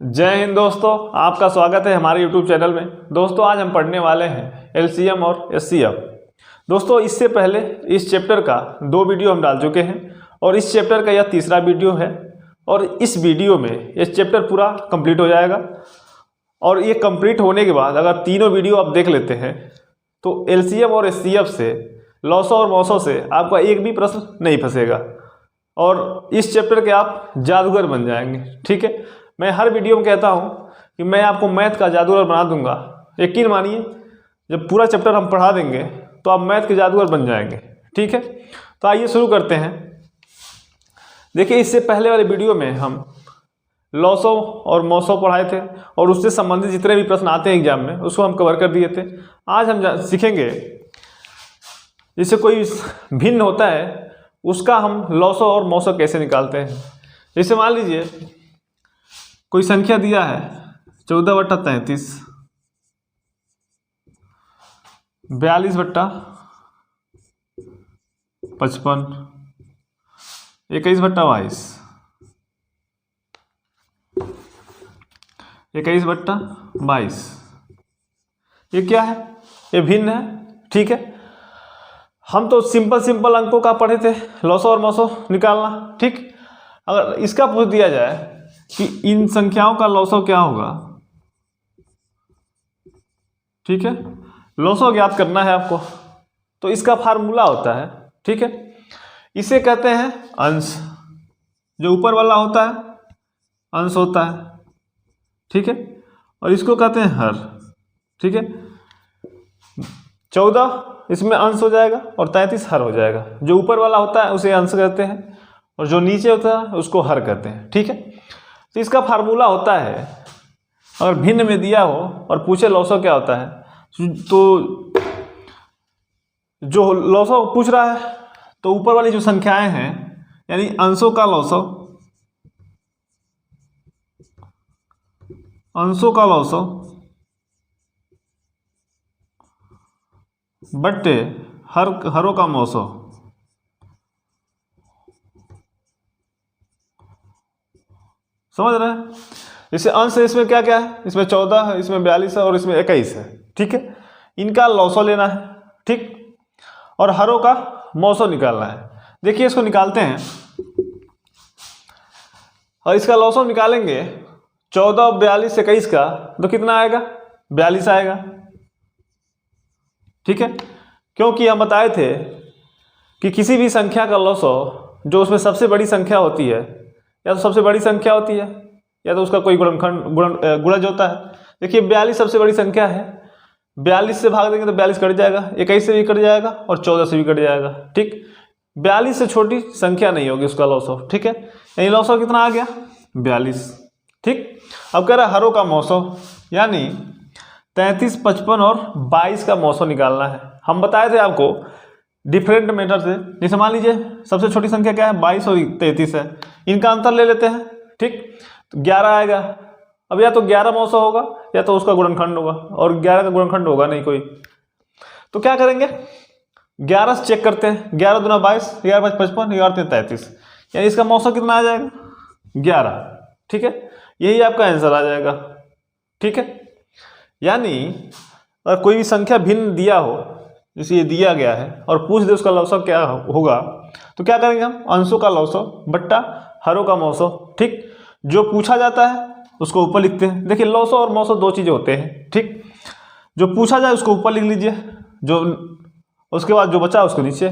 जय हिंद दोस्तों, आपका स्वागत है हमारे YouTube चैनल में। दोस्तों आज हम पढ़ने वाले हैं LCM और SCF। दोस्तों इससे पहले इस चैप्टर का 2 वीडियो हम डाल चुके हैं और इस चैप्टर का यह तीसरा वीडियो है और इस वीडियो में ये चैप्टर पूरा कंप्लीट हो जाएगा। और ये कंप्लीट होने के बाद अगर तीनों वीडियो आप देख लेते हैं तो LCM और SCF से, लॉसो और मॉसो से आपका एक भी प्रश्न नहीं फंसेगा और इस चैप्टर के आप जादूगर बन जाएंगे। ठीक है, मैं हर वीडियो में कहता हूं कि मैं आपको मैथ का जादूगर बना दूंगा। यकीन मानिए जब पूरा चैप्टर हम पढ़ा देंगे तो आप मैथ के जादूगर बन जाएंगे। ठीक है, तो आइए शुरू करते हैं। देखिए इससे पहले वाले वीडियो में हम लॉसो और मॉसो पढ़ाए थे और उससे संबंधित जितने भी प्रश्न आते हैं एग्जाम में उसको हम कवर कर दिए थे। आज हम सीखेंगे जिससे कोई भिन्न होता है उसका हम लॉसो और मॉसो कैसे निकालते हैं। जैसे मान लीजिए कोई संख्या दिया है 14/33, 42/55, 21/22, 21/22। ये क्या है? ये भिन्न है। ठीक है, हम तो सिंपल अंकों का पढ़े थे, लॉसो और मॉसो निकालना। ठीक, अगर इसका पूछ दिया जाए कि इन संख्याओं का लॉसो क्या होगा, ठीक है, लॉसो ज्ञात करना है आपको, तो इसका फार्मूला होता है। ठीक है, इसे कहते हैं अंश। जो ऊपर वाला होता है अंश होता है। ठीक है, और इसको कहते हैं हर। ठीक है, 14 इसमें अंश हो जाएगा और 33 हर हो जाएगा। जो ऊपर वाला होता है उसे अंश कहते हैं और जो नीचे होता है उसको हर कहते हैं। ठीक है, तो इसका फार्मूला होता है, अगर भिन्न में दिया हो और पूछे लॉसो क्या होता है, तो जो लॉसो पूछ रहा है तो ऊपर वाली जो संख्याएं हैं यानी अंशों का लॉसो, बट्टे हरों का मौसो। समझ रहे हैं? जैसे अंश है, इसमें क्या क्या है, इसमें 14 है, इसमें 42 है और इसमें 21 है। ठीक है, इनका लॉसो लेना है। ठीक, और हरों का मौसो निकालना है। देखिए इसको निकालते हैं और इसका लॉसो निकालेंगे 14, 42, 21 का, तो कितना आएगा? 42 आएगा। ठीक है, क्योंकि हम बताए थे कि किसी भी संख्या का लॉसो जो उसमें सबसे बड़ी संख्या होती है, या तो सबसे बड़ी संख्या होती है या तो उसका कोई गुणज होता है। देखिए 42 सबसे बड़ी संख्या है, 42 से भाग देंगे तो 42 कट जाएगा, 21 से भी कट जाएगा और 14 से भी कट जाएगा। ठीक, 42 से छोटी संख्या नहीं होगी उसका लॉसो। ठीक है, यानी लॉसो कितना आ गया? 42। ठीक, अब कह रहा है हरों का मौसो, यानी 33, 55 और 22 का मौसो निकालना है। हम बताए थे आपको डिफरेंट मेथड से। जैसे मान लीजिए सबसे छोटी संख्या क्या है? 22 और 33 है, इनका अंतर ले लेते हैं। ठीक, तो 11 आएगा। अब या तो 11 मौसो होगा या तो उसका गुणनखंड होगा, और 11 का गुणनखंड होगा नहीं कोई। तो क्या करेंगे? 11 से चेक करते हैं। 11 दूना 22, 11 5 55, 11 3 33, यानी इसका मौसो कितना आ जाएगा? 11। ठीक है, यही आपका आंसर आ जाएगा। ठीक है, यानी अगर कोई भी संख्या भिन्न दिया हो, जैसे ये दिया गया है, और पूछ दे उसका लॉसो क्या होगा, तो क्या करेंगे हम? अंशों का लॉसो बट्टा हरों का मौसो। ठीक, जो पूछा जाता है उसको ऊपर लिखते हैं। देखिए लॉसो और मौसो 2 चीज़ें होते हैं। ठीक, जो पूछा जाए उसको ऊपर लिख लीजिए, जो उसके बाद जो बचा उसको नीचे।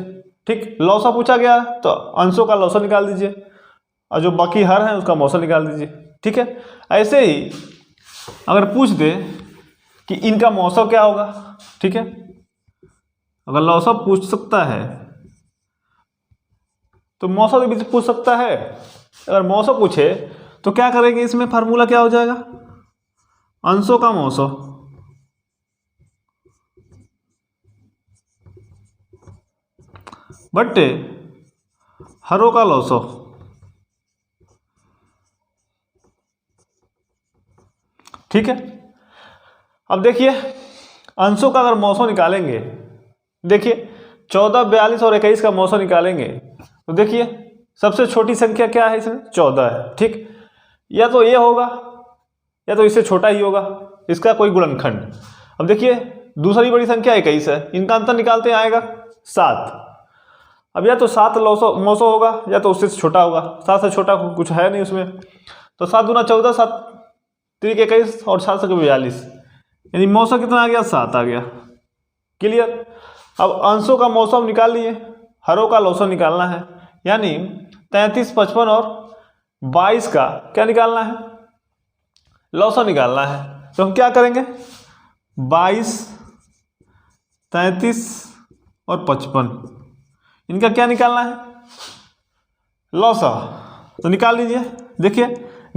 ठीक, लॉसो पूछा गया तो अंशों का लॉसो निकाल दीजिए और जो बाकी हर है उसका मौसो निकाल दीजिए। ठीक है, ऐसे ही अगर पूछ दे कि इनका मौसो क्या होगा, ठीक है, अगर लॉसो पूछ सकता है तो मौसो भी पूछ सकता है। अगर मौसो पूछे तो क्या करेंगे? इसमें फार्मूला क्या हो जाएगा? अंशों का मौसो बट्टे हरों का लॉसो। ठीक है, अब देखिए अंशों का अगर मौसो निकालेंगे, देखिए 14, 42 और 21 का मौसो निकालेंगे तो देखिए सबसे छोटी संख्या क्या है इसमें? 14 है। ठीक, या तो ये होगा या तो इससे छोटा ही होगा इसका कोई गुणनखंड। अब देखिए दूसरी बड़ी संख्या 21 है, इनका अंतर निकालते हैं, आएगा 7। अब या तो 7 900 होगा या तो उससे छोटा होगा, 7 से छोटा कुछ है नहीं उसमें। तो 7 दूना 14, 7 3 21 और 7 से 42, यानी मौसम कितना आ गया, 7 आ गया। क्लियर। अब अंशों का मौसम निकाल लिए, हरों का लौसम निकालना है, यानी 33, 55 और 22 का क्या निकालना है, लौसम निकालना है। तो हम क्या करेंगे, 22, 33 और 55 इनका क्या निकालना है, लौसम। तो निकाल लीजिए। देखिए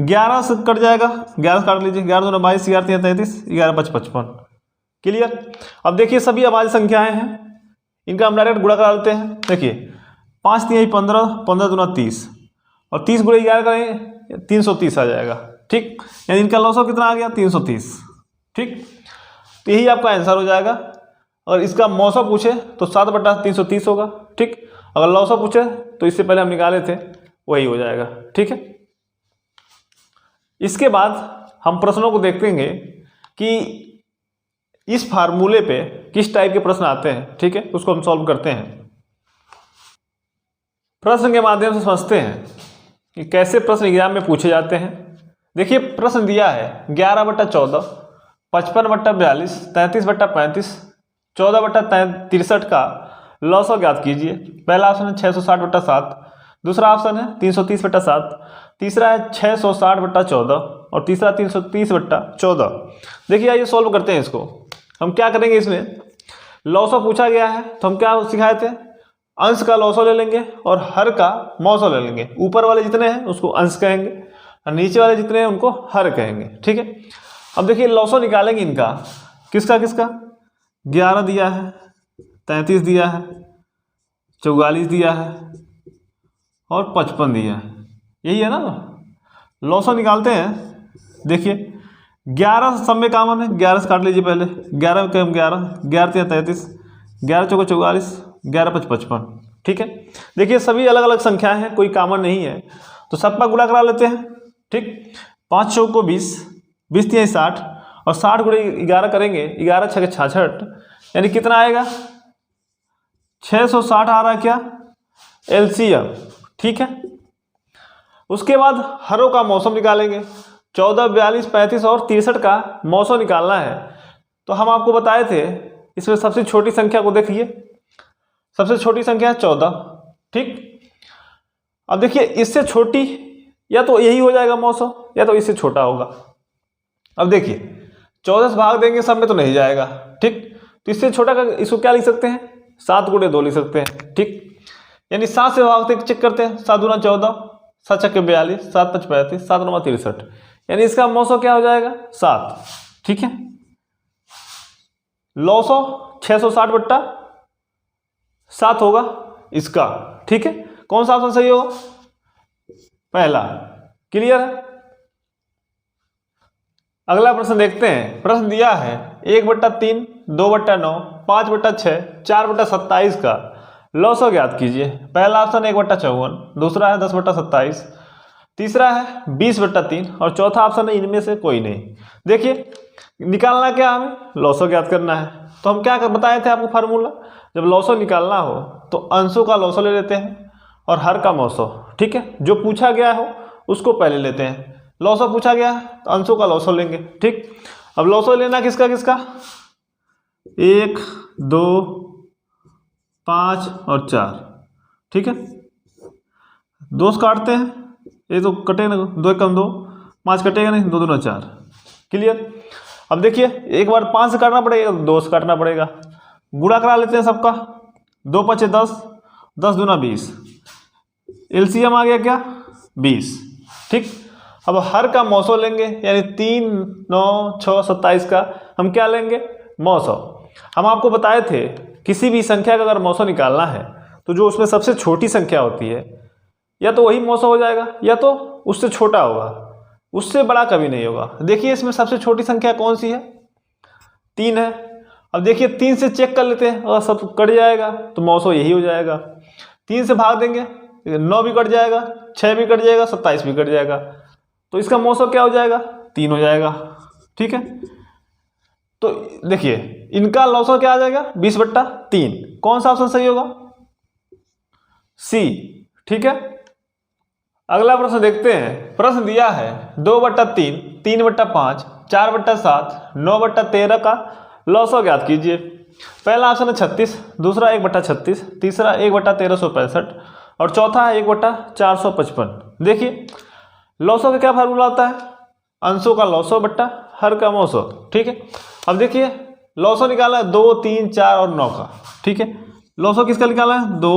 11 से कट जाएगा, 11 से काट लीजिए, 11 दूना 22, 11 3 33, 11 5 55। क्लियर। अब देखिए सभी अभाज्य संख्याएं हैं, इनका हम डायरेक्ट गुणा करा लेते हैं। देखिए 5 3 15, 15 दूना 30 और 30 गुणे 11 करेंगे 330 आ जाएगा। ठीक, यानी इनका लौसम कितना आ गया, 330। ठीक, तो यही आपका आंसर हो जाएगा। और इसका मौसम पूछे तो 7/330 होगा। ठीक, अगर लौसम पूछे तो इससे पहले हम निकाले थे वही हो जाएगा। ठीक है, इसके बाद हम प्रश्नों को देखेंगे कि इस फार्मूले पे किस टाइप के प्रश्न आते हैं। ठीक है, उसको हम सॉल्व करते हैं। प्रश्न के माध्यम से समझते हैं कि कैसे प्रश्न एग्जाम में पूछे जाते हैं। देखिए प्रश्न दिया है 11/14, 55/42, 33/35, 14/63 का लौसम ज्ञात कीजिए। पहला ऑप्शन है 660/7, दूसरा ऑप्शन है 330/7, तीसरा है 660/14 और तीसरा 330/14। देखिए आइए सॉल्व करते हैं इसको। हम क्या करेंगे, इसमें लौसम पूछा गया है तो हम क्या सिखाए थे, अंश का लौसम ले लेंगे और हर का मौसम ले लेंगे। ऊपर वाले जितने हैं उसको अंश कहेंगे और नीचे वाले जितने हैं उनको हर कहेंगे। ठीक है, अब देखिए लौसम निकालेंगे इनका, किसका किसका, 11 दिया है, 33 दिया है, 44 दिया है और 55 दिया है, यही है ना। लौसम निकालते हैं। देखिए 11 सब में कॉमन है, 11 से काट लीजिए पहले, 11 में कम 11, 11 3 33, 11 चौका 44, 11 5 55। ठीक है, देखिए सभी अलग अलग संख्याएं हैं, कोई कॉमन नहीं है, तो सबका गुणा करा लेते हैं। ठीक, 5 चौक को 20, 20 3 60 और 60 गुणे 11 करेंगे, 11 6 66, यानी कितना आएगा, 660 आ रहा है क्या, एलसीएम। ठीक है, उसके बाद हरों का मौसम निकालेंगे। 14, 42, 35 और 63 का मौसम निकालना है। तो हम आपको बताए थे इसमें सबसे छोटी संख्या को देखिए, सबसे छोटी संख्या है 14। ठीक, अब देखिए इससे छोटी या तो यही हो जाएगा मौसम या तो इससे छोटा होगा। अब देखिए 14 से भाग देंगे सब में तो नहीं जाएगा। ठीक, तो इससे छोटा का इसको क्या लिख सकते हैं, 7 गुणे 2 लिख सकते हैं। ठीक, यानी 7 से भागते चेक करते हैं, 7 दूना 14, 7 छक्के 42, 7 5 35, 7 9 63, यानी इसका मौसम क्या हो जाएगा, 7। ठीक है, लौसम 660/7 होगा इसका। ठीक है, कौन सा ऑप्शन सही होगा, पहला। क्लियर है। अगला प्रश्न देखते हैं। प्रश्न दिया है 1/3, 2/9, 5/6, 4/27 का लौसम ज्ञात कीजिए। पहला ऑप्शन 1/54, दूसरा है 10/27, तीसरा है 20/3 और चौथा ऑप्शन है इनमें से कोई नहीं। देखिए निकालना क्या, हमें लौसम ज्ञात करना है। तो हम क्या बताए थे आपको फार्मूला, जब लौसम निकालना हो तो अंशों का लौसम ले लेते हैं और हर का मौसम। ठीक है, जो पूछा गया हो उसको पहले लेते हैं। लौसम पूछा गया है तो अंशों का लौसम लेंगे। ठीक, अब लौसम लेना किसका किसका, 1 2 5 और 4। ठीक है, 2 से काटते हैं, ये तो कटेगा ना, 2 कम 2, 5 कटेगा नहीं, 2 दूना 4। क्लियर। अब देखिए एक बार 5 से काटना पड़ेगा, 2 से काटना पड़ेगा, गुणा करा लेते हैं सबका, 2 5 10, 10 दूना 20, एलसीएम आ गया क्या, 20। ठीक, अब हर का मौसम लेंगे, यानी 3 9 6 27 का हम क्या लेंगे, मौसम। हम आपको बताए थे किसी भी संख्या का अगर मौसम निकालना है तो जो उसमें सबसे छोटी संख्या होती है या तो वही मौसम हो जाएगा या तो उससे छोटा होगा, उससे बड़ा कभी नहीं होगा। देखिए इसमें सबसे छोटी संख्या कौन सी है, 3 है। अब देखिए 3 से चेक कर लेते हैं, अगर सब कट जाएगा तो मौसम यही हो जाएगा। 3 से भाग देंगे, 9 भी कट जाएगा, 6 भी कट जाएगा, 27 भी कट जाएगा, तो इसका मौसम क्या हो जाएगा, 3 हो जाएगा। ठीक है, तो देखिए इनका लॉस क्या आ जाएगा 20/3। कौन सा ऑप्शन सही होगा? सी। ठीक है, अगला प्रश्न देखते हैं। प्रश्न दिया है 2/3, 3/5, 4/7, 9/13 का लॉसो ज्ञात कीजिए। पहला ऑप्शन है 36, दूसरा 1/36, तीसरा 1/1365 और चौथा है 1/455। देखिए लॉसो का क्या फार्मूला होता है? अंशों का लॉसो बट्टा हर का मौसो। ठीक है, अब देखिए लॉसो निकाला है 2, 3, 4 और 9 का। ठीक है, लॉसो किसका निकाला है? 2,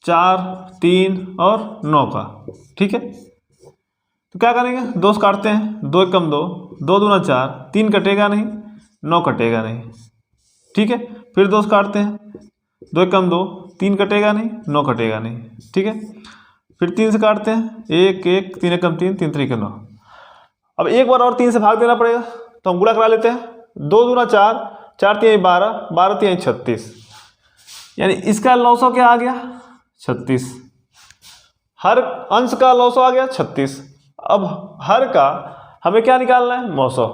4, 3 और 9 का। ठीक है, तो क्या करेंगे? 2 से काटते हैं, 2 एकम 2, 2 दूना 4, 3 कटेगा नहीं, 9 कटेगा नहीं। ठीक है, फिर 2 से काटते हैं, 2 एकम 2, 3 कटेगा नहीं, 9 कटेगा नहीं। ठीक है, फिर 3 से काटते हैं, 1, 1, 3 एकम 3, 3 3 9। अब एक बार और 3 से भाग देना पड़ेगा, तो हम गुणा करा लेते हैं। 2 दूना 4, 4 3 12, 12 3 36, यानी इसका लॉसो क्या आ गया? 36। हर अंश का लॉसो आ गया 36। अब हर का हमें क्या निकालना है? मौसो।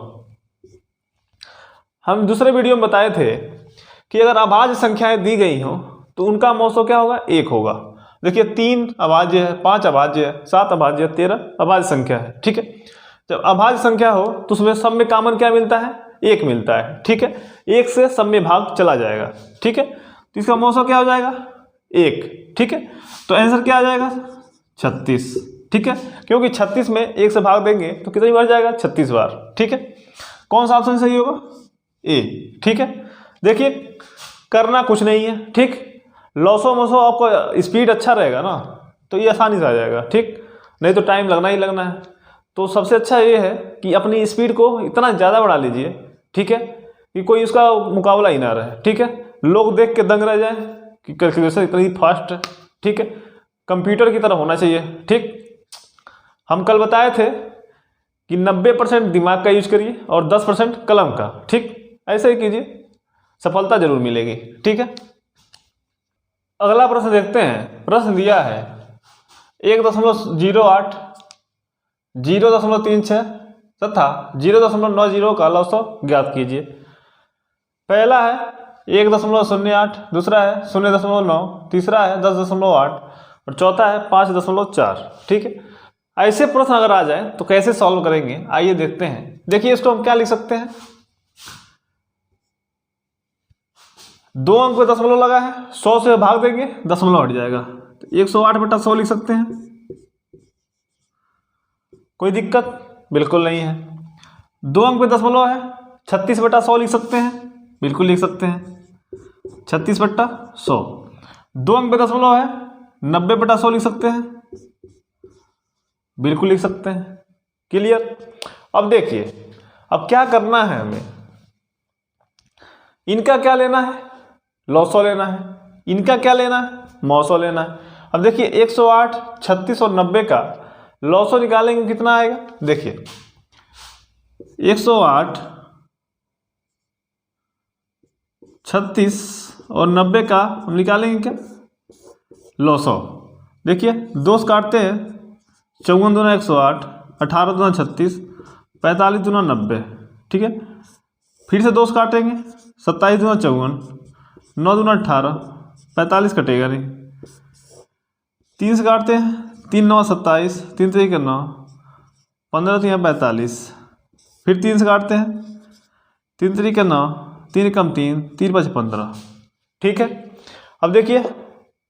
हम दूसरे वीडियो में बताए थे कि अगर अभाज्य संख्याएं दी गई हो तो उनका मौसो क्या होगा? 1 होगा। देखिए 3 अभाज्य है, 5 अभाज्य है, 7 अभाज्य है, 13 अभाज्य संख्या है। ठीक है, जब अभाज्य संख्या हो तो उसमें सब में कॉमन क्या मिलता है? 1 मिलता है। ठीक है, 1 से सब में भाग चला जाएगा। ठीक है, तो इसका मौसो क्या हो जाएगा? 1। ठीक है, तो आंसर क्या आ जाएगा? 36। ठीक है, क्योंकि 36 में 1 से भाग देंगे तो कितनी बार जाएगा? 36 बार। ठीक है, कौन सा ऑप्शन सही होगा? ए। ठीक है, देखिए करना कुछ नहीं है। ठीक, लॉसो मोसो आपको स्पीड अच्छा रहेगा ना तो ये आसानी से आ जाएगा। ठीक, नहीं तो टाइम लगना ही लगना है। तो सबसे अच्छा ये है कि अपनी स्पीड को इतना ज़्यादा बढ़ा लीजिए। ठीक है, कि कोई उसका मुकाबला ही ना रहे। ठीक है, लोग देख के दंग रह जाए कि कैलकुलेशन इतनी फास्ट है। ठीक है, कंप्यूटर की तरह होना चाहिए। ठीक, हम कल बताए थे कि 90% दिमाग का यूज करिए और 10% कलम का। ठीक, ऐसे ही कीजिए, सफलता जरूर मिलेगी। ठीक है, अगला प्रश्न देखते हैं। प्रश्न दिया है 1.08, 0.36 तथा 0.90 का लॉसो ज्ञात कीजिए। पहला है 1.08, दूसरा है 0.9, तीसरा है 10.8 और चौथा है 5.4। ठीक है, ऐसे प्रश्न अगर आ जाए तो कैसे सॉल्व करेंगे, आइए देखते हैं। देखिए इसको हम क्या लिख सकते हैं? 2 अंक पे दशमलव लगा है, 100 से भाग देंगे दशमलव हट जाएगा, तो 108/100 लिख सकते हैं। कोई दिक्कत बिल्कुल नहीं है। 2 अंक पे दशमलव है, 36/100 लिख सकते हैं, बिल्कुल लिख सकते हैं 36/100। 2 अंक पे दशमलव है, 90/100 लिख सकते हैं, बिल्कुल लिख सकते हैं। क्लियर? अब देखिए अब क्या करना है हमें, इनका क्या लेना है? लॉसो लेना है। इनका क्या लेना है? मौसो लेना है। अब देखिए 108, 36 और 90 का लॉसो निकालेंगे कितना आएगा? देखिए 108, 36 और 90 का हम निकालेंगे क्या? लॉसो। देखिए 2 से काटते हैं, 54 दूना 108, 18 दूना 36, 45 दूना 90। ठीक है, फिर से 2 से काटेंगे, 27 दूना 54, 9 दूना 18, 45 कटेगा नहीं। 3 से काटते हैं, 3 9 27, 3 3 9, 15 3 45। फिर 3 से काटते हैं, 3 3 9, 3 कम 3, 3 5 15। ठीक है, अब देखिए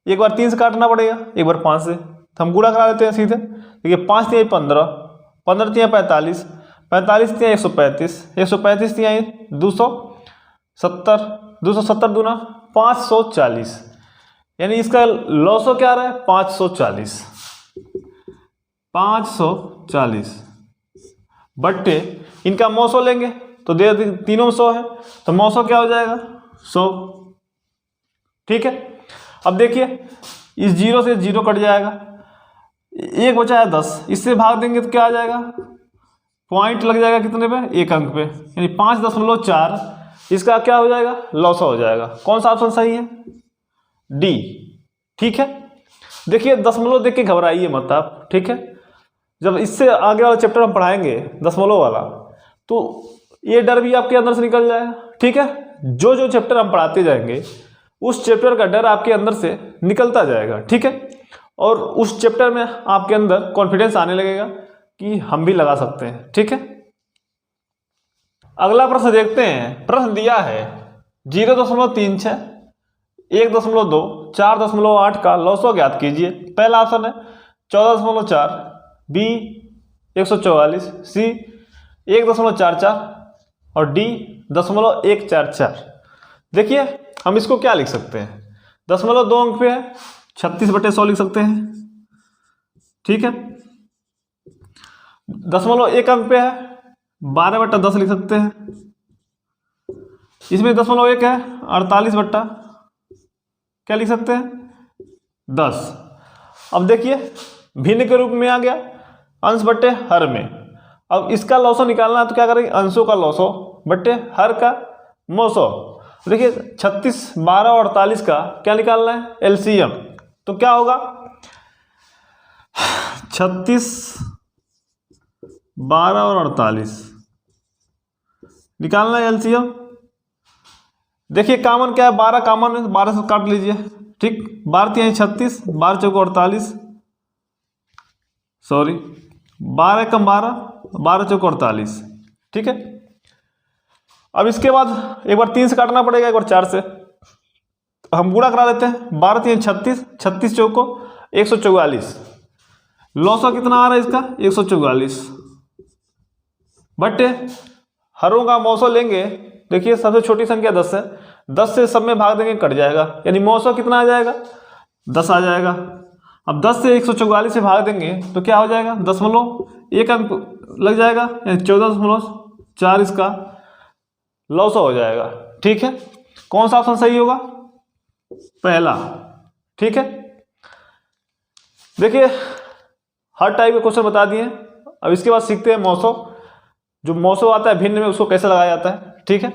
एक बार 3 से काटना पड़ेगा, एक बार 5 से, तो हम गुणा करा लेते हैं सीधे। देखिए 5 3 15, 15 3 45, 45 3 135, 135 3 270, 270 दूना 540, यानी इसका लॉसो क्या आ रहा है? 540। 540 बट्टे इनका मौसो लेंगे तो दे तीनों में 100 है, तो मौसो क्या हो जाएगा? 100। ठीक है, अब देखिए इस 0 से 0 कट जाएगा, 1 बचा है 10, इससे भाग देंगे तो क्या आ जाएगा? पॉइंट लग जाएगा कितने पे? 1 अंक पे, यानी 5.4। इसका क्या हो जाएगा? लॉसो हो जाएगा। कौन सा ऑप्शन सही है? डी। ठीक है, देखिए दशमलव देख के घबराइए मत आप। ठीक है, जब इससे आगे वाला चैप्टर हम पढ़ाएंगे दशमलव वाला, तो ये डर भी आपके अंदर से निकल जाएगा। ठीक है, जो जो चैप्टर हम पढ़ाते जाएंगे उस चैप्टर का डर आपके अंदर से निकलता जाएगा। ठीक है, और उस चैप्टर में आपके अंदर कॉन्फिडेंस आने लगेगा कि हम भी लगा सकते हैं। ठीक है, अगला प्रश्न देखते हैं। प्रश्न दिया है 0.36, 1.2, 4.8 का लॉसो ज्ञात कीजिए। पहला ऑप्शन है 14.4, बी 144, सी 1.44 और डी 0.144। देखिए हम इसको क्या लिख सकते हैं, 0.2 अंक पे है 36/100 लिख सकते हैं। ठीक है, 0.1 अंक पे है 12/10 लिख सकते हैं। इसमें 0.1 है 48 क्या लिख सकते हैं 10। अब देखिए भिन्न के रूप में आ गया, अंश बट्टे हर में। अब इसका लॉसो निकालना है तो क्या करेंगे, अंशों का लॉसो बट्टे हर का मौसो। देखिए 36, 12 और 48 का क्या निकालना है, एलसीएम। तो क्या होगा 36, 12 और 48 निकालना है एलसीएम। देखिए कॉमन क्या है, 12 कॉमन है, 12 से काट लीजिए। ठीक, 12 36, 12 चौको 48, सॉरी 12 कम 12, 12 चौको 48। ठीक है, अब इसके बाद एक बार 3 से काटना पड़ेगा, एक बार 4 से। हम गुणा करा देते हैं, 12 36, 36 चौको 144। लॉसो कितना आ रहा है इसका 144 बट्टे हरों का मौसो लेंगे। देखिए सबसे छोटी संख्या 10 है, 10 से सब में भाग देंगे कट जाएगा, यानी मौसो कितना आ जाएगा 10 आ जाएगा। अब 10 से 144 से भाग देंगे तो क्या हो जाएगा, 1 अंक लग जाएगा, यानी 14.4 इसका लॉसो हो जाएगा। ठीक है, कौन सा ऑप्शन सही होगा, पहला। ठीक है, देखिए हर टाइप के क्वेश्चन बता दिए। अब इसके बाद सीखते हैं मौसो। जो मौसो आता है भिन्न में उसको कैसे लगाया जाता है। ठीक है,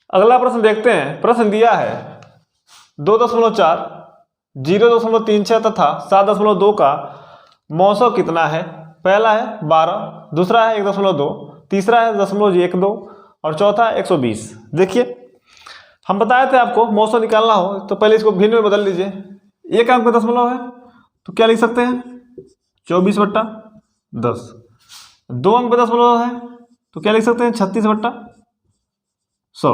अगला प्रश्न देखते हैं। प्रश्न दिया है 2.4, 0.36 तथा 7.2 का मौसो कितना है। पहला है 12, दूसरा है 1.2, तीसरा है 0.12 और चौथा 120। देखिए हम बताए थे आपको मौसो निकालना हो तो पहले इसको भिन्न में बदल लीजिए। एक अंक में दशमलव है तो क्या लिख सकते हैं 24/10। 2 अंक में दशमलव है तो क्या लिख सकते हैं 36/100।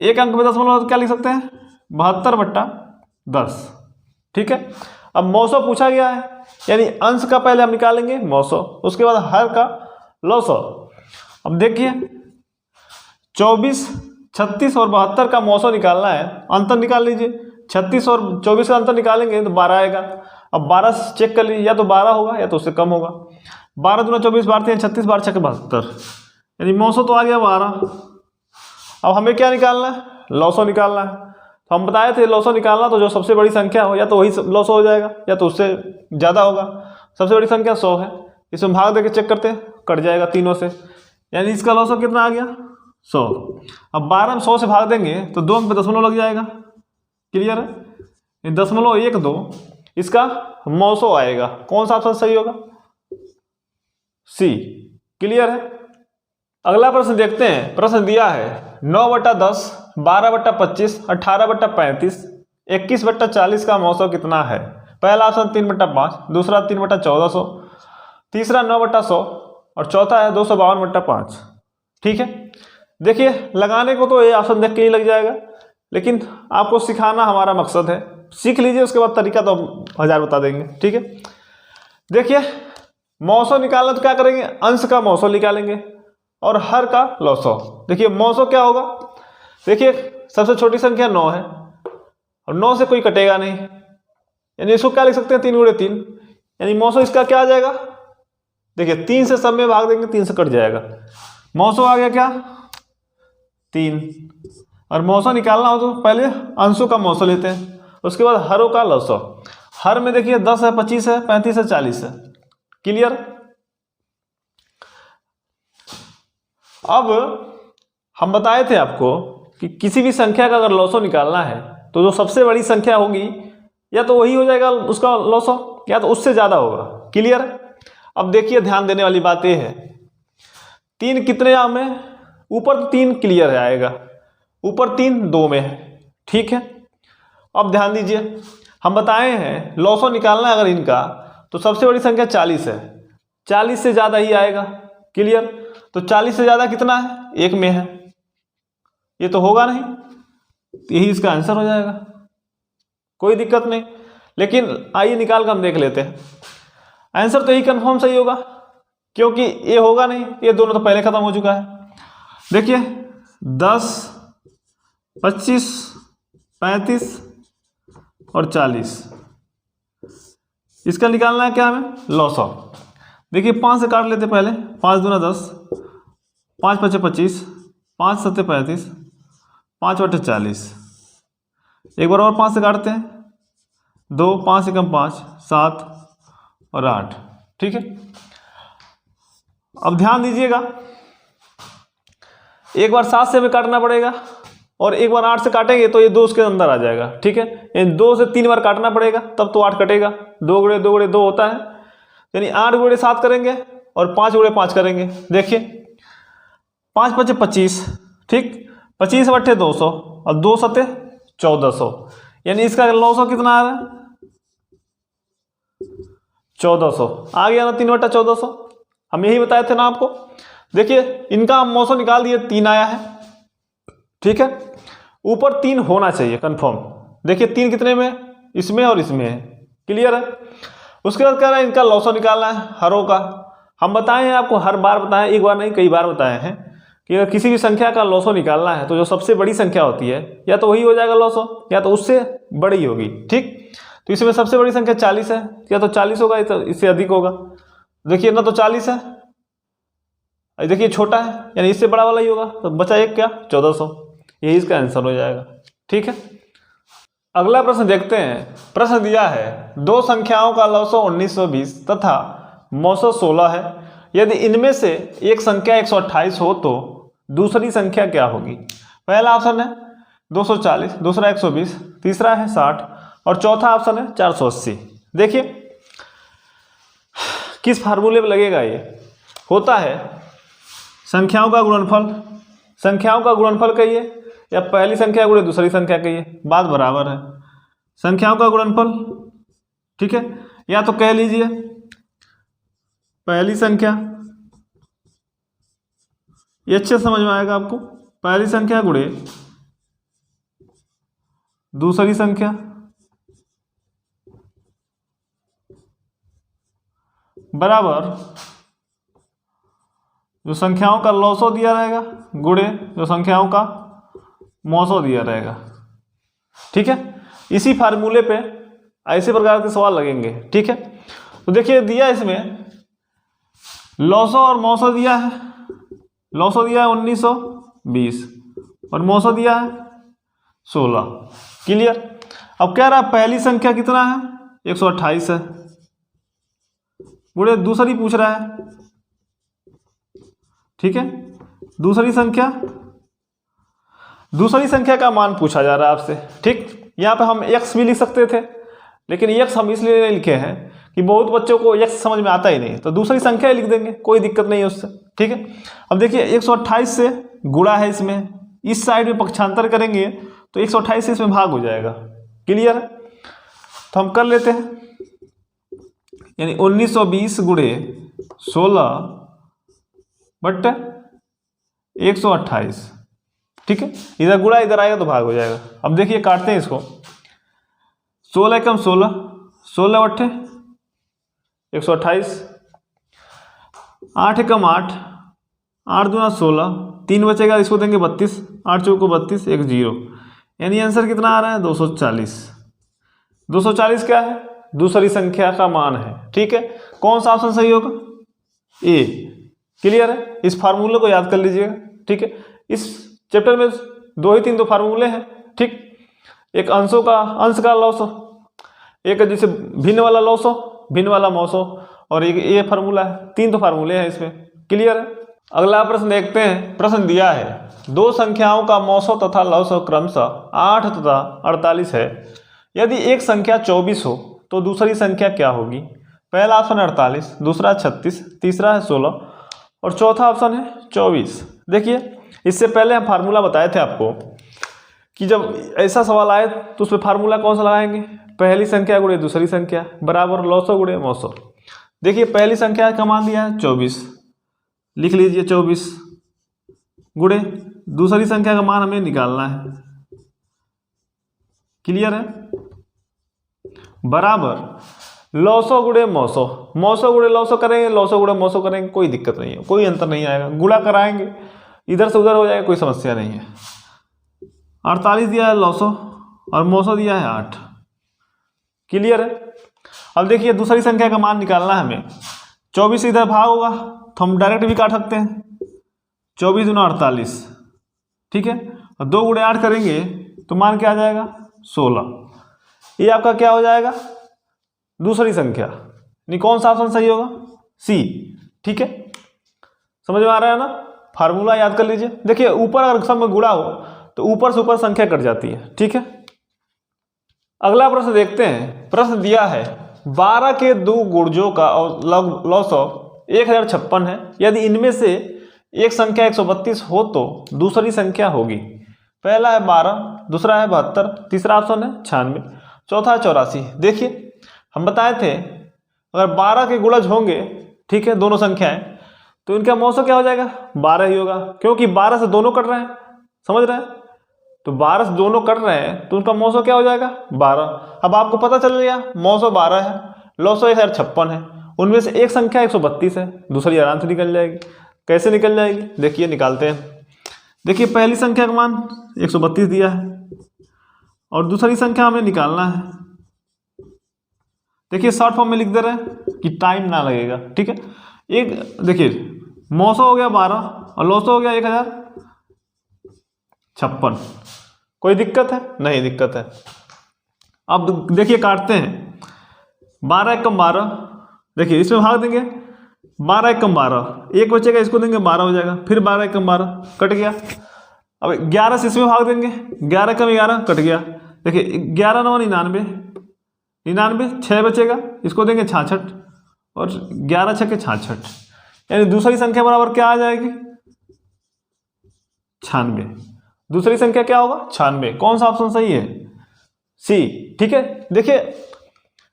1 अंक में दशमलव है तो क्या लिख सकते हैं 72/10। ठीक है, अब मौसो पूछा गया है, यानी अंश का पहले हम निकालेंगे मौसो, उसके बाद हर का लॉसो। अब देखिए 24, 36 और 72 का मौसो निकालना है, अंतर निकाल लीजिए। 36 और 24 का अंतर निकालेंगे तो 12 आएगा। अब 12 चेक कर लीजिए, या तो 12 होगा या तो उससे कम होगा। 12 दूना 24, 12 36, 12 छक्के 72, यानी मौसो तो आ गया 12। अब हमें क्या निकालना है, लॉसो निकालना है। तो हम बताए थे लॉसो निकालना तो जो सबसे बड़ी संख्या हो या तो वही लॉसो हो जाएगा या तो उससे ज़्यादा होगा। सबसे बड़ी संख्या 100 है, इसमें भाग देके चेक करते हैं, कट जाएगा तीनों से, यानी इसका लॉसो कितना आ गया 100। अब 12 में 100 से भाग देंगे तो 2 अंक पे दशमलव लग जाएगा। क्लियर है, 0.12 इसका मौसो आएगा। कौन सा ऑप्शन सही होगा, सी। क्लियर है, अगला प्रश्न देखते हैं। प्रश्न दिया है 9/10, 12/25, 18/35, 21/40 का मौसो कितना है। पहला ऑप्शन 3/5, दूसरा 3/1400, तीसरा 9/100 और चौथा है 252/5। ठीक है, देखिए लगाने को तो ये ऑप्शन देख के ही लग जाएगा, लेकिन आपको सिखाना हमारा मकसद है। सीख लीजिए, उसके बाद तरीका तो हम 1000 बता देंगे। ठीक है, देखिए मौसो निकालना तो क्या करेंगे, अंश का मौसो निकालेंगे और हर का लॉसो। देखिए मौसो क्या होगा, देखिए सबसे छोटी संख्या 9 है और 9 से कोई कटेगा नहीं, यानी इसको क्या लिख सकते हैं 3 × 3, यानी मौसो इसका क्या आ जाएगा। देखिए 3 से सब में भाग देंगे, 3 से कट जाएगा, मौसो आ गया क्या 3। और मौसो निकालना हो तो पहले अंशों का मौसो लेते हैं, उसके बाद हरों का लॉसो। हर में देखिए 10 है, 25 है, 35 है, 40 है। क्लियर, अब हम बताए थे आपको कि किसी भी संख्या का अगर लॉसो निकालना है तो जो सबसे बड़ी संख्या होगी या तो वही हो जाएगा उसका लॉस या तो उससे ज़्यादा होगा। क्लियर है। अब देखिए ध्यान देने वाली बात ये है, 3 कितने आम है, ऊपर तो 3 क्लियर है आएगा, ऊपर 3 2 में है। ठीक है। अब ध्यान दीजिए, हम बताए हैं लॉसो निकालना है अगर इनका, तो सबसे बड़ी संख्या 40 है, 40 से ज़्यादा ही आएगा। क्लियर। तो 40 से ज़्यादा कितना है, 1 में है, ये तो होगा नहीं, यही इसका आंसर हो जाएगा, कोई दिक्कत नहीं। लेकिन आइए निकाल कर हम देख लेते हैं, आंसर तो यही कंफर्म सही होगा, क्योंकि ये होगा नहीं, ये दोनों तो पहले खत्म हो चुका है। देखिए 10, 25, 35 और 40, इसका निकालना है क्या हमें, लॉस ऑफ। देखिए 5 से काट लेते पहले, 5 दूना 10, 5 पचे 25, 5 सत्ते 35, 5 बटे 40। एक बार और 5 से काटते हैं, 2, 5 से कम 5, 7 और 8। ठीक है। अब ध्यान दीजिएगा, एक बार 7 से हमें काटना पड़ेगा और एक बार 8 से काटेंगे तो ये 2 उसके अंदर आ जाएगा। ठीक है। इन 2 से 3 बार काटना पड़ेगा तब तो 8 कटेगा, 2 गुणे 2 गुणे 2 होता है, यानी 8 गुणे 7 करेंगे और 5 गुणे 5 करेंगे। देखिए 5 पचे 25, ठीक, 25 बट्टे 200 और 2 सत्ते 1400, यानी इसका लॉस कितना आ रहा है, 1400 आ गया ना, 3 बट्टा 1400, हम यही बताए थे ना आपको। देखिए इनका हम मौसम निकाल दिए, 3 आया है। ठीक है। ऊपर 3 होना चाहिए कंफर्म। देखिए 3 कितने में, इसमें और इसमें है। क्लियर है। उसके बाद कह रहा है इनका लॉसो निकालना है हरों का। हम बताए हैं आपको, हर बार बताएं, एक बार नहीं कई बार बताए हैं कि अगर किसी भी संख्या का लॉसो निकालना है तो जो सबसे बड़ी संख्या होती है या तो वही हो जाएगा लॉसो या तो उससे बड़ी होगी। ठीक। तो इसमें सबसे बड़ी संख्या 40 है, या तो 40 होगा या तो इससे अधिक होगा। देखिए ना तो 40 है, देखिए छोटा है यानी इससे बड़ा वाला ही होगा, तो बचा एक क्या, 1400, यही इसका आंसर हो जाएगा। ठीक है। अगला प्रश्न देखते हैं। प्रश्न दिया है, 2 संख्याओं का लॉसो 1920 तथा मौसो 16 है, यदि इनमें से एक संख्या 128 हो तो दूसरी संख्या क्या होगी। पहला ऑप्शन है 240, दूसरा 120, तीसरा है 60 और चौथा ऑप्शन है 480। देखिए किस फार्मूले में लगेगा, ये होता है संख्याओं का गुणनफल, संख्याओं का गुणनफल कहिए या पहली संख्या गुणे दूसरी संख्या कहिए, बात बराबर है। संख्याओं का गुणनफल, ठीक है, या तो कह लीजिए पहली संख्या, ये अच्छे समझ में आएगा आपको, पहली संख्या गुणे दूसरी संख्या बराबर जो संख्याओं का लॉसो दिया रहेगा गुणे जो संख्याओं का मौसो दिया रहेगा। ठीक है। इसी फार्मूले पे ऐसे प्रकार के सवाल लगेंगे। ठीक है। तो देखिए दिया इसमें लॉसो और मौसो दिया है, लॉसो दिया है 1920 और मौसो दिया है 16। क्लियर। अब कह रहा है पहली संख्या कितना है, 128 है, गुणे दूसरी पूछ रहा है। ठीक है। दूसरी संख्या का मान पूछा जा रहा है आपसे। ठीक। यहाँ पे हम x भी लिख सकते थे, लेकिन x हम इसलिए नहीं लिखे हैं कि बहुत बच्चों को x समझ में आता ही नहीं, तो दूसरी संख्या ही लिख देंगे, कोई दिक्कत नहीं है उससे। ठीक है। अब देखिए 128 से गुणा है, इसमें इस साइड में पक्षांतर करेंगे तो 128 से इसमें भाग हो जाएगा। क्लियर है। तो हम कर लेते हैं, यानी 1920 गुणे 16 बट्टे 128। ठीक है। इधर गुणा इधर आएगा तो भाग हो जाएगा। अब देखिए काटते हैं इसको, 16 एकम 16, 16 बट्टे 128, 8 एकम 8, 8 दूना 16, 3 बचेगा, इसको देंगे 32, 8 चौको 32, 1 0, यानी आंसर कितना आ रहा है 240। 240 क्या है, दूसरी संख्या का मान है। ठीक है। कौन सा ऑप्शन सही होगा, ए। क्लियर है। इस फार्मूले को याद कर लीजिएगा। ठीक है। इस चैप्टर में 2 ही 3 फार्मूले हैं। ठीक। एक अंश का लॉस, एक जैसे भिन्न वाला लॉसो, भिन्न वाला मौसो, और एक ये फार्मूला है। 3 तो फार्मूले हैं इसमें। क्लियर है। अगला प्रश्न देखते हैं। प्रश्न दिया है, 2 संख्याओं का मौसो तथा लॉसो क्रमशः 8 तथा 48 है, यदि एक संख्या 24 हो तो दूसरी संख्या क्या होगी? पहला ऑप्शन है 48, दूसरा 36, तीसरा है 16 और चौथा ऑप्शन है 24। देखिए, इससे पहले हम फार्मूला बताए थे आपको कि जब ऐसा सवाल आए तो उसमें फार्मूला कौन सा लगाएंगे? पहली संख्या गुणे दूसरी संख्या बराबर लॉसो गुणे मौसो। देखिए, पहली संख्या का मान दिया है 24, लिख लीजिए 24 गुणे दूसरी संख्या का मान हमें निकालना है। क्लियर है? बराबर लॉसो गुणे मौसो, मौसो गुणे लॉसो करेंगे, लॉसो गुणे मौसो करेंगे, कोई दिक्कत नहीं है, कोई अंतर नहीं आएगा। गुणा कराएंगे, इधर से उधर हो जाएगा, कोई समस्या नहीं है। 48 दिया है लॉसो और मौसो दिया है 8। क्लियर है? अब देखिए, दूसरी संख्या का मान निकालना है हमें। 24 इधर भाग होगा तो हम डायरेक्ट भी काट सकते हैं, 24 गुना 48, ठीक है। और 2 गुणे 8 करेंगे तो मान क्या आ जाएगा? 16। ये आपका क्या हो जाएगा? दूसरी संख्या। नहीं, कौन सा ऑप्शन सही होगा? सी। ठीक है, समझ में आ रहा है ना? फार्मूला याद कर लीजिए। देखिए, ऊपर अगर सब में गुणा हो तो ऊपर से ऊपर संख्या कट जाती है। ठीक है, अगला प्रश्न देखते हैं। प्रश्न दिया है 12 के 2 गुणजों का लॉसव 1056 है। यदि इनमें से एक संख्या 132 हो तो दूसरी संख्या होगी। पहला है 12, दूसरा है 72, तीसरा ऑप्शन है 96, चौथा है 84। देखिए, हम बताए थे अगर 12 के गुणज होंगे, ठीक है, दोनों संख्याएं, तो इनका मौसम क्या हो जाएगा? 12 ही होगा, क्योंकि 12 से दोनों कट रहे हैं। समझ रहे हैं? तो 12 से दोनों कट रहे हैं तो उनका मौसम क्या हो जाएगा? 12। अब आपको पता चल गया मौसम 12 है, लॉसो 1056 है, उनमें से एक संख्या 132 है, दूसरी आराम से निकल जाएगी। कैसे निकल जाएगी? देखिए, निकालते हैं। देखिए, पहली संख्या का मान 132 दिया है और दूसरी संख्या हमें निकालना है। देखिए, शॉर्ट फॉर्म में लिख दे रहे हैं कि टाइम ना लगेगा। ठीक है, एक देखिए, मौसम हो गया 12 और लॉसो हो गया 1056। कोई दिक्कत है? नहीं दिक्कत है। अब देखिए, काटते हैं। 12 एकम 12, देखिए इसमें भाग देंगे, 12 एकम 12, एक बचेगा, इसको देंगे 12 हो जाएगा, फिर 12 एकम 12 कट गया। अब 11 से इसमें भाग देंगे, 11 एकम 11 कट गया। देखिए, 11 9 99, 99 6 बचेगा, इसको देंगे 66 और 11 6 के 66, यानी दूसरी संख्या बराबर क्या आ जाएगी? 96। दूसरी संख्या क्या होगा? 96। कौन सा ऑप्शन सही है? सी। ठीक है, देखिए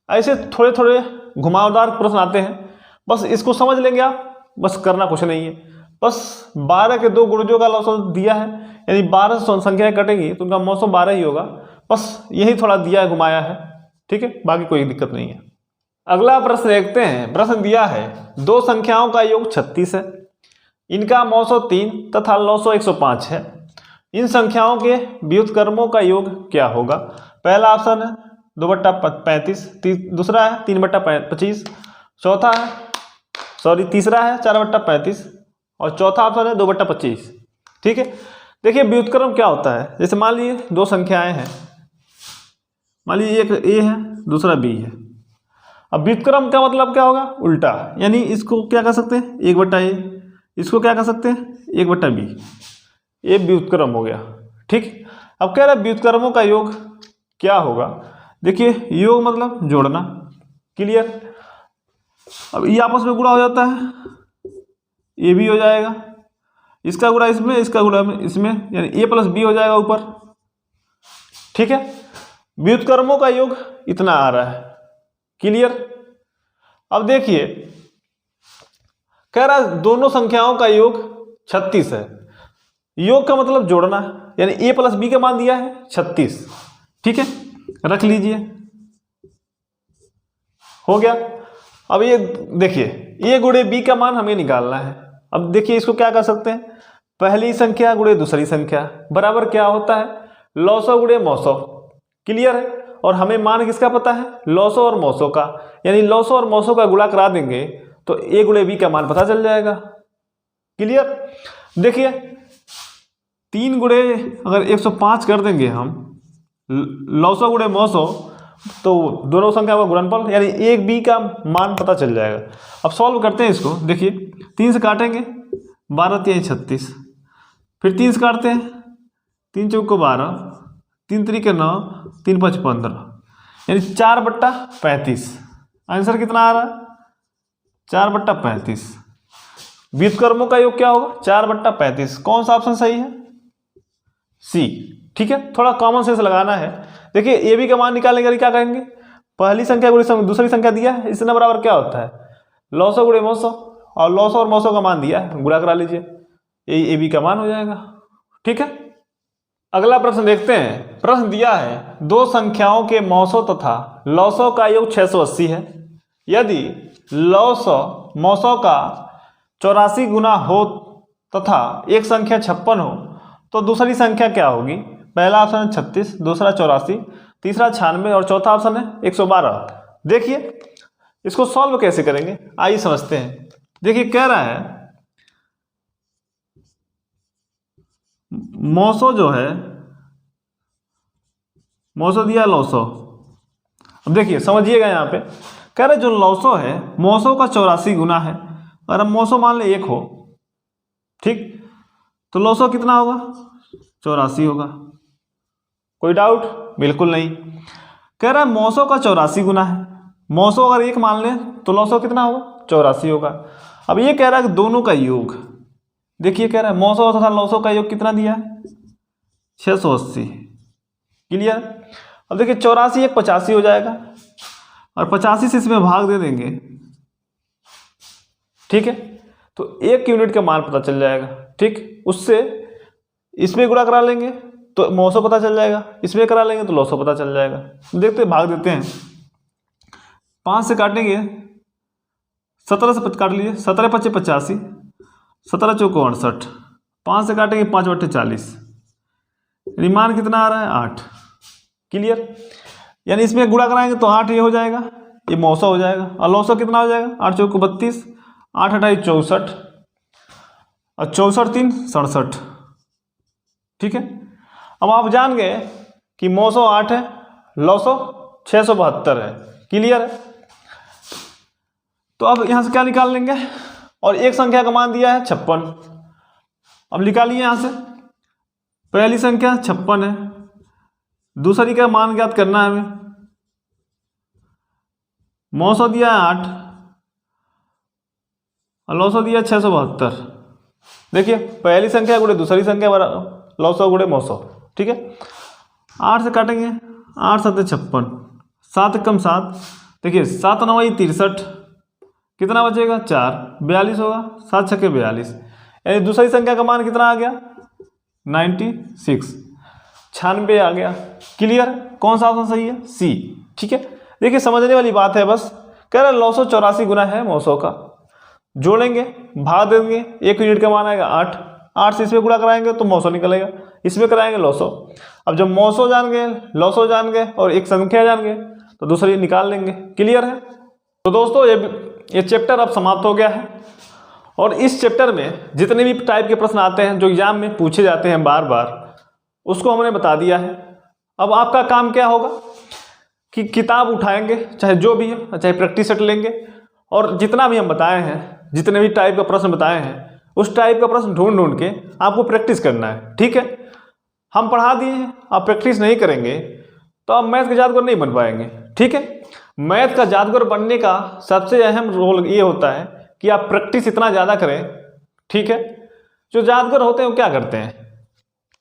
ऐसे थोड़े थोड़े घुमावदार प्रश्न आते हैं, बस इसको समझ लेंगे आप, बस करना कुछ नहीं है। बस 12 के 2 गुणजों का लॉसम दिया है, यानी 12 संख्याएं कटेंगी तो उनका मौसम 12 ही होगा। बस यही थोड़ा दिया है, घुमाया है। ठीक है, बाकी कोई दिक्कत नहीं है। अगला प्रश्न देखते हैं। प्रश्न दिया है 2 संख्याओं का योग 36 है, इनका मौसो 3 तथा लॉसो 105 है। इन संख्याओं के व्युत्क्रमों का योग क्या होगा? पहला ऑप्शन है 2/35, दूसरा है 3/25, चौथा है तीसरा है 4/35 और चौथा ऑप्शन है 2/25। ठीक है, देखिए व्युत्क्रम क्या होता है? जैसे मान लीजिए 2 संख्याएं हैं, मान लीजिए एक ए है, दूसरा बी है। अब व्युत्क्रम का मतलब क्या होगा? उल्टा, यानी इसको क्या कर सकते हैं? 1/a, इसको क्या कर सकते हैं? 1/b। ये व्युत्क्रम हो गया। ठीक, अब कह रहा है व्युत्क्रमों का योग क्या होगा? देखिए, योग मतलब जोड़ना। क्लियर? अब ये आपस में गुणा हो जाता है, ये भी हो जाएगा, इसका गुणा इसमें, इसका गुणा इसमें, यानी a + b हो जाएगा ऊपर। ठीक है, व्युत्क्रमों का योग इतना आ रहा है। क्लियर? अब देखिए, कह रहा है दोनों संख्याओं का योग 36 है। योग का मतलब जोड़ना, यानी a + b का मान दिया है 36। ठीक है, रख लीजिए, हो गया। अब ये देखिए, a गुणे b का मान हमें निकालना है। अब देखिए, इसको क्या कर सकते हैं? पहली संख्या गुणे दूसरी संख्या बराबर क्या होता है? लॉसो गुणे मौसो। क्लियर है? और हमें मान किसका पता है? लॉसो और मौसो का, यानी लॉसो और मौसो का गुणा करा देंगे तो a गुणे b का मान पता चल जाएगा। क्लियर? देखिए, 3 गुणे अगर 105 कर देंगे हम, लॉसो गुणे मौसो, तो दोनों संख्या का गुणनफल यानी 1b का मान पता चल जाएगा। अब सॉल्व करते हैं इसको। देखिए, 3 से काटेंगे, 12 3 36, फिर 3 से काटते हैं, 3 चौको 12, 3 3 9, 3 5 15, यानी 4/35। आंसर कितना आ रहा है? 4/35। व्युत्क्रमों का योग क्या होगा? 4/35। कौन सा ऑप्शन सही है? सी। ठीक है, थोड़ा कॉमन सेंस लगाना है। देखिए ए बी का मान निकालने के लिए क्या करेंगे? पहली संख्या गुणे दूसरी संख्या दिया है, इससे बराबर क्या होता है? लॉसो गुणे मोसो, और लॉसो और मोसो का मान दिया है, गुणा करा लीजिए, ए बी का मान हो जाएगा। ठीक है, अगला प्रश्न देखते हैं। प्रश्न दिया है दो संख्याओं के मौसों तथा लॉसो का योग 680 है। यदि लॉसो मौसों का 84 गुना हो तथा एक संख्या 56 हो तो दूसरी संख्या क्या होगी? पहला ऑप्शन है 36, दूसरा 84, तीसरा 96 और चौथा ऑप्शन है 112। देखिए इसको सॉल्व कैसे करेंगे, आइए समझते हैं। देखिए कह रहा है मौसो जो है, मौसो दिया लौसो। अब देखिए समझिएगा, यहाँ पे कह रहे जो लौसो है मौसो का 84 गुना है, और अब मौसो मान ले 1 हो, ठीक, तो लौसो कितना होगा? 84 होगा। कोई डाउट? बिल्कुल नहीं। कह रहा है मौसो का 84 गुना है, मौसो अगर 1 मान ले तो लौसो कितना होगा? 84 होगा। अब ये कह रहा है कि दोनों का योग, देखिए कह रहा है मौसो तथा लौसो का योग कितना दिया है? 680। क्लियर? अब देखिए 84 एक 85 हो जाएगा, और 85 से इसमें भाग दे देंगे, ठीक है, तो 1 यूनिट का मान पता चल जाएगा। ठीक, उससे इसमें गुणा करा लेंगे तो मौसो पता चल जाएगा, इसमें करा लेंगे तो लौसो पता चल जाएगा। देखते हैं, भाग देते हैं। 5 से काटेंगे, 17 से काट लीजिए, 17 × 5 = 85, 17 × 4 = 68, 5 से काटेंगे 5/40, 40, मान कितना आ रहा है? 8। क्लियर? यानी इसमें गुणा कराएंगे तो 8 ये हो जाएगा, ये मौसो हो जाएगा, और लौसो कितना हो जाएगा? 8 × 4 = 32, 8 × 28 = 64, और 64 × 3 = 67। ठीक है, अब आप जान गए कि मौसो 8 है, लौसो 672 है। क्लियर है? तो अब यहां से क्या निकाल लेंगे? और एक संख्या का मान दिया है 56। अब निकालिए यहां से, पहली संख्या 56 है, दूसरी का मान ज्ञात करना है हमें। मौसो दिया है 8 और लौसो दिया 672। देखिए पहली संख्या गुणे दूसरी संख्या बराबर लौसो गुणे मौसो। ठीक है, 8 से काटेंगे, 8 × 7 = 56, 7 × 7, देखिए 7 × 9 = 63, कितना बचेगा? 4, 42 होगा, 7 × 6 = 42। यानी दूसरी संख्या का मान कितना आ गया? 96, 96 आ गया। क्लियर? कौन सा ऑप्शन सही है? सी। ठीक है, देखिए समझने वाली बात है बस। कह रहा है लौसो 84 गुना है मौसो का, जोड़ेंगे, भाग देंगे, 1 यूनिट का मान आएगा 8, 8 से इसमें गुणा कराएंगे तो मौसो निकलेगा, इसमें कराएंगे लौसो। अब जब मौसो जान गए, लौसो जान गए और एक संख्या जान गए तो दूसरी निकाल लेंगे। क्लियर है? तो दोस्तों ये चैप्टर अब समाप्त हो गया है, और इस चैप्टर में जितने भी टाइप के प्रश्न आते हैं जो एग्जाम में पूछे जाते हैं बार बार, उसको हमने बता दिया है। अब आपका काम क्या होगा कि किताब उठाएंगे, चाहे जो भी है, चाहे प्रैक्टिस सेट लेंगे, और जितना भी हम बताए हैं, जितने भी टाइप का प्रश्न बताए हैं, उस टाइप का प्रश्न ढूंढ ढूंढ के आपको प्रैक्टिस करना है। ठीक है, हम पढ़ा दिए हैं, आप प्रैक्टिस नहीं करेंगे तो आप मैथ के जादूगर नहीं बन पाएंगे। ठीक है, मैथ का जादूगर बनने का सबसे अहम रोल ये होता है कि आप प्रैक्टिस इतना ज़्यादा करें। ठीक है, जो जादूगर होते हैं वो क्या करते हैं,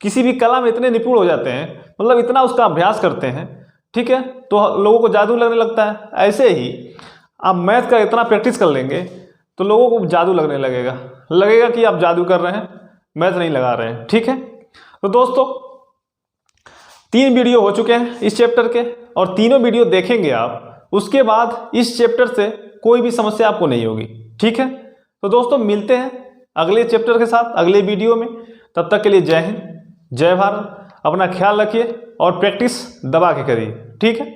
किसी भी कला में इतने निपुण हो जाते हैं, मतलब इतना उसका अभ्यास करते हैं, ठीक है, तो लोगों को जादू लगने लगता है। ऐसे ही आप मैथ का इतना प्रैक्टिस कर लेंगे तो लोगों को जादू लगने लगेगा कि आप जादू कर रहे हैं, मैथ नहीं लगा रहे हैं। ठीक है, तो दोस्तों 3 वीडियो हो चुके हैं इस चैप्टर के, और तीनों वीडियो देखेंगे आप, उसके बाद इस चैप्टर से कोई भी समस्या आपको नहीं होगी। ठीक है, तो दोस्तों मिलते हैं अगले चैप्टर के साथ अगले वीडियो में। तब तक के लिए जय हिंद, जय भारत। अपना ख्याल रखिए और प्रैक्टिस दबा के करिए। ठीक है।